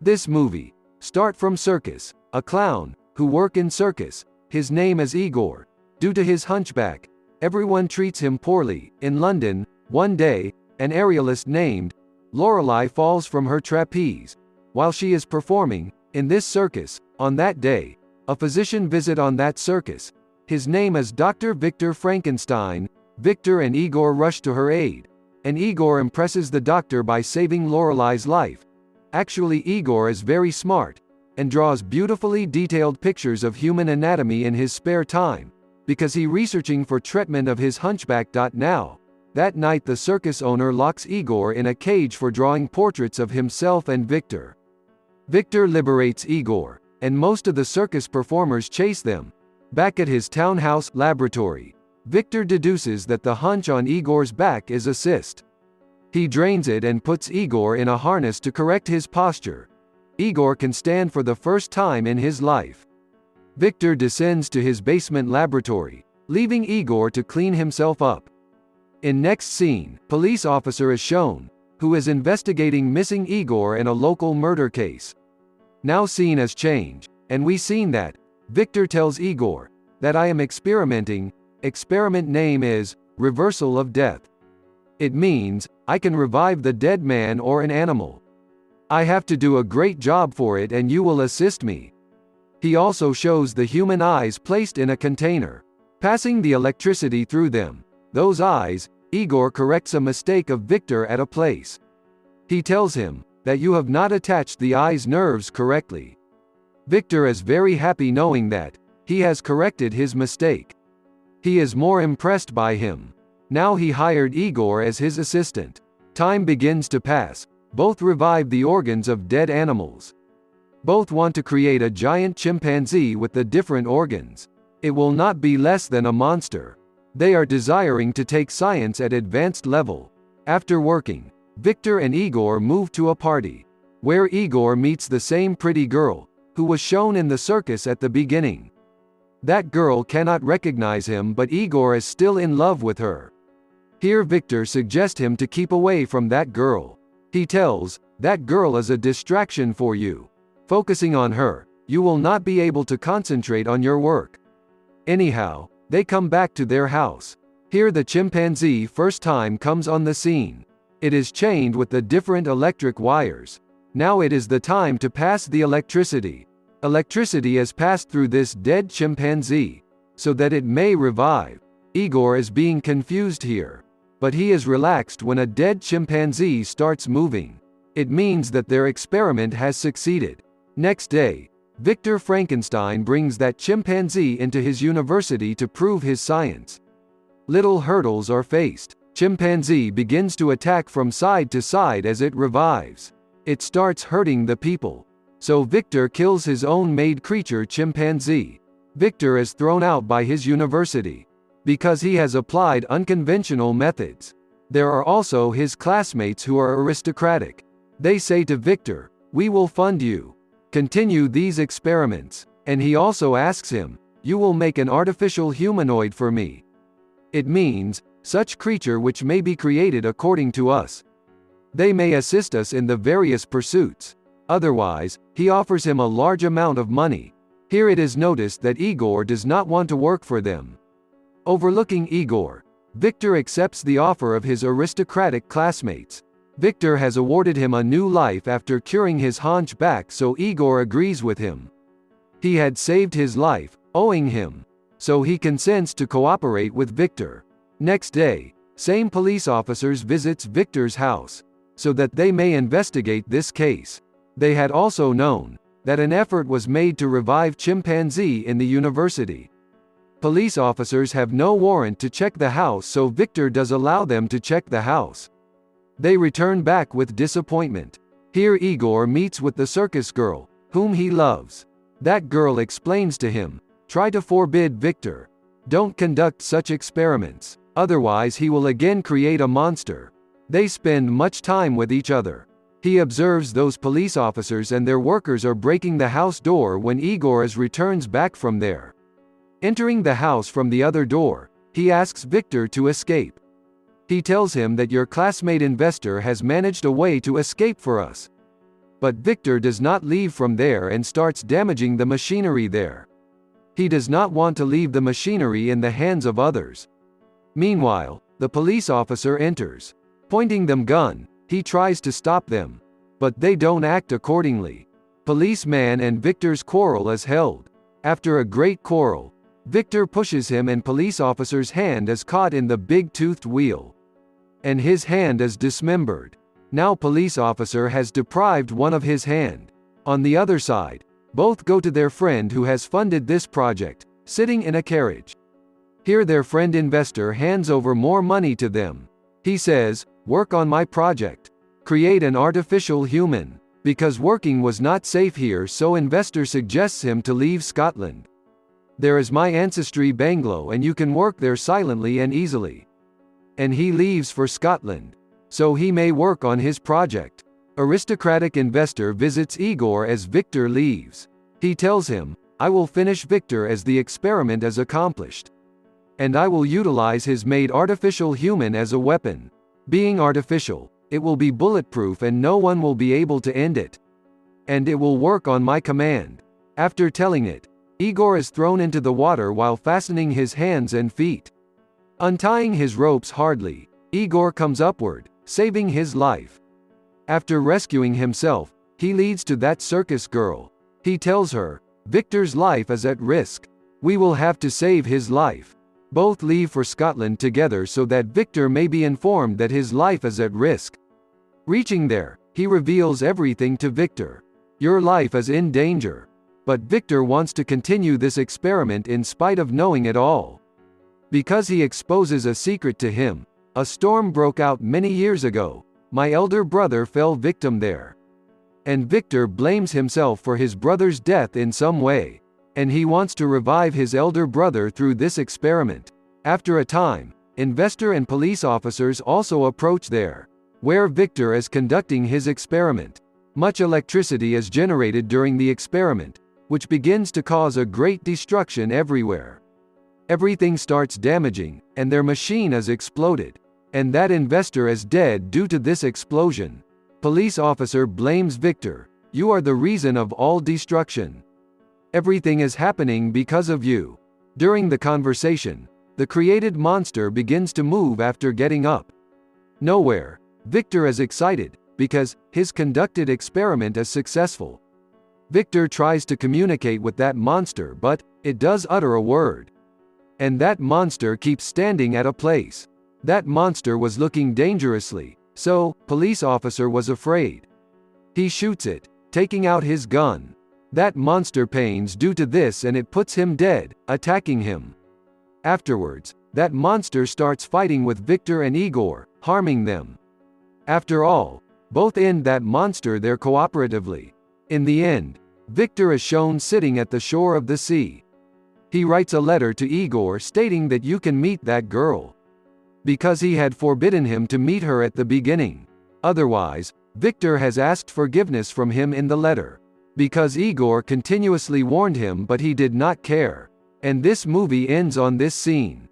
This movie. Start from circus. A clown, who work in circus. His name is Igor. Due to his hunchback, everyone treats him poorly. In London, one day, an aerialist named Lorelei falls from her trapeze. While she is performing, in this circus, on that day, a physician visit on that circus. His name is Dr. Victor Frankenstein. Victor and Igor rush to her aid. And Igor impresses the doctor by saving Lorelei's life. Actually, Igor is very smart, and draws beautifully detailed pictures of human anatomy in his spare time, because he researching for treatment of his hunchback. Now, that night the circus owner locks Igor in a cage for drawing portraits of himself and Victor. Victor liberates Igor, and most of the circus performers chase them. Back at his townhouse laboratory, Victor deduces that the hunch on Igor's back is a cyst. He drains it and puts Igor in a harness to correct his posture. Igor can stand for the first time in his life. Victor descends to his basement laboratory, leaving Igor to clean himself up. In next scene, police officer is shown, who is investigating missing Igor in a local murder case. Now scene has changed, and we seen that Victor tells Igor that I am experimenting. Experiment name is reversal of death. It means I can revive the dead man or an animal. I have to do a great job for it and you will assist me. He also shows the human eyes placed in a container, passing the electricity through them. Those eyes, Igor corrects a mistake of Victor at a place. He tells him that you have not attached the eye's nerves correctly. Victor is very happy knowing that he has corrected his mistake. He is more impressed by him. Now he hired Igor as his assistant. Time begins to pass. Both revive the organs of dead animals. Both want to create a giant chimpanzee with the different organs. It will not be less than a monster. They are desiring to take science at advanced level. After working, Victor and Igor move to a party, where Igor meets the same pretty girl, who was shown in the circus at the beginning. That girl cannot recognize him, but Igor is still in love with her. Here Victor suggests him to keep away from that girl. He tells, that girl is a distraction for you. Focusing on her, you will not be able to concentrate on your work. Anyhow, they come back to their house. Here the chimpanzee first time comes on the scene. It is chained with the different electric wires. Now it is the time to pass the electricity. Electricity is passed through this dead chimpanzee, so that it may revive. Igor is being confused here, but he is relaxed when a dead chimpanzee starts moving. It means that their experiment has succeeded. Next day, Victor Frankenstein brings that chimpanzee into his university to prove his science. Little hurdles are faced. Chimpanzee begins to attack from side to side as it revives. It starts hurting the people. So Victor kills his own made creature chimpanzee. Victor is thrown out by his university, because he has applied unconventional methods. There are also his classmates who are aristocratic. They say to Victor, "We will fund you. Continue these experiments." And he also asks him, "You will make an artificial humanoid for me." It means, such creature which may be created according to us. They may assist us in the various pursuits. Otherwise, he offers him a large amount of money. Here it is noticed that Igor does not want to work for them. Overlooking Igor, Victor accepts the offer of his aristocratic classmates. Victor has awarded him a new life after curing his hunchback, so Igor agrees with him. He had saved his life, owing him. So he consents to cooperate with Victor. Next day, same police officers visits Victor's house, so that they may investigate this case. They had also known that an effort was made to revive chimpanzee in the university. Police officers have no warrant to check the house, so Victor does allow them to check the house. They return back with disappointment. Here Igor meets with the circus girl, whom he loves. That girl explains to him, "Try to forbid Victor. Don't conduct such experiments, otherwise he will again create a monster." They spend much time with each other. He observes those police officers and their workers are breaking the house door when Igor returns back from there. Entering the house from the other door, he asks Victor to escape. He tells him that your classmate investor has managed a way to escape for us. But Victor does not leave from there and starts damaging the machinery there. He does not want to leave the machinery in the hands of others. Meanwhile, the police officer enters. Pointing them gun, he tries to stop them. But they don't act accordingly. Policeman and Victor's quarrel is held. After a great quarrel, Victor pushes him and police officer's hand is caught in the big-toothed wheel. And his hand is dismembered. Now police officer has deprived one of his hand. On the other side, both go to their friend who has funded this project, sitting in a carriage. Here their friend investor hands over more money to them. He says, "Work on my project. Create an artificial human." Because working was not safe here, so investor suggests him to leave Scotland. "There is my ancestry Banglo and you can work there silently and easily." And he leaves for Scotland. So he may work on his project. Aristocratic investor visits Igor as Victor leaves. He tells him, "I will finish Victor as the experiment is accomplished. And I will utilize his made artificial human as a weapon. Being artificial, it will be bulletproof and no one will be able to end it. And it will work on my command." After telling it, Igor is thrown into the water while fastening his hands and feet. Untying his ropes hardly, Igor comes upward, saving his life. After rescuing himself, he leads to that circus girl. He tells her, "Victor's life is at risk. We will have to save his life." Both leave for Scotland together so that Victor may be informed that his life is at risk. Reaching there, he reveals everything to Victor. "Your life is in danger." But Victor wants to continue this experiment in spite of knowing it all. Because he exposes a secret to him. "A storm broke out many years ago. My elder brother fell victim there." And Victor blames himself for his brother's death in some way. And he wants to revive his elder brother through this experiment. After a time, investor and police officers also approach there, where Victor is conducting his experiment. Much electricity is generated during the experiment, which begins to cause a great destruction everywhere. Everything starts damaging, and their machine is exploded. And that investor is dead due to this explosion. Police officer blames Victor. "You are the reason of all destruction. Everything is happening because of you." During the conversation, the created monster begins to move after getting up. Nowhere, Victor is excited, because his conducted experiment is successful. Victor tries to communicate with that monster but it does utter a word. And that monster keeps standing at a place. That monster was looking dangerously, so police officer was afraid. He shoots it, taking out his gun. That monster pains due to this and it puts him dead, attacking him. Afterwards, that monster starts fighting with Victor and Igor, harming them. After all, both end that monster there cooperatively. In the end, Victor is shown sitting at the shore of the sea. He writes a letter to Igor stating that you can meet that girl. Because he had forbidden him to meet her at the beginning. Otherwise, Victor has asked forgiveness from him in the letter. Because Igor continuously warned him but he did not care. And this movie ends on this scene.